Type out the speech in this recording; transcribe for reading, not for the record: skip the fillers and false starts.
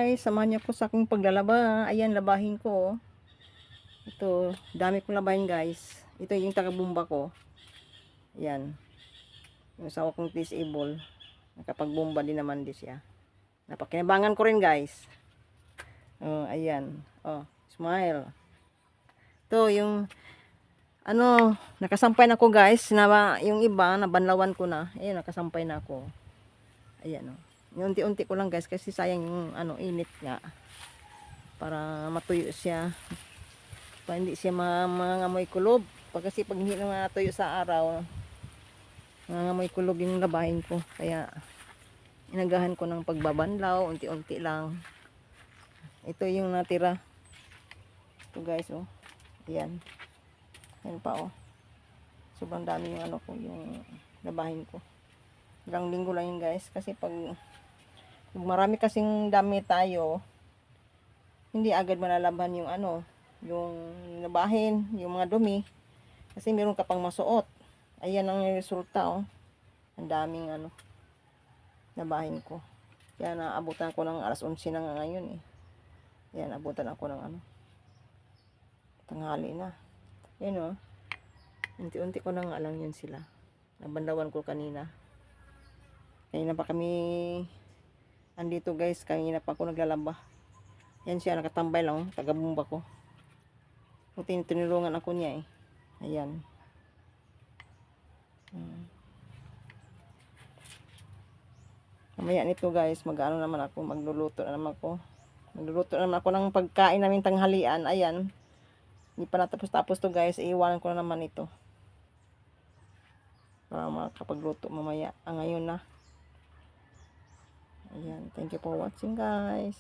guys, samahan niyo ko sa aking paglalaba. Ayan, labahin ko. Ito, dami kong labahin guys. Ito yung tagabumba ko. Ayan. Yung asawa kong disable. Nakapagbumba din naman din siya. Napakinabangan ko rin guys. Oh, ayan. Oh, smile. Ito yung nakasampay na ako guys. Yung iba, nabanlawan ko na. Ayan, nakasampay na ako. Ayan oh. Unti-unti ko lang guys kasi sayang yung init nga. Para matuyo siya. Para hindi siya mangangamoy kulob. Kasi pag hindi na matuyo sa araw, mangangamoy kulob yung labahin ko. Kaya inagahan ko ng pagbabanlaw, unti-unti lang. Ito yung natira. Ito guys oh. Ayan. Ayan pa oh. Sobrang dami yung yung labahin ko. Ilang linggo lang yun guys kasi pag marami kasing dami tayo, hindi agad malalaban yung yung labahin, yung mga dumi. Kasi meron ka pang masuot. Ayan ang resulta oh. Ang daming labahin ko. Kaya naabutan ko ng alas 11 na ngayon eh. Ayan, abutan ako ng tanghali na. Ayan oh. Unti-unti ko nang alam yun sila. Nabandawan ko kanina. Kanina pa kami andito guys, kanina pa ako naglalaba. Yan siya, nakatambay lang, taga-bumba ko. Tinulungan ako niya eh. Ayan. Mamaya nito guys, naman ako, magluluto na naman ako. Magluluto na naman ako ng pagkain namin tanghalian. Ayan. Hindi pa natapos-tapos to guys, iiwanan ko na naman ito. Para makapagluto mamaya. Ngayon na. Ayan, thank you for watching guys.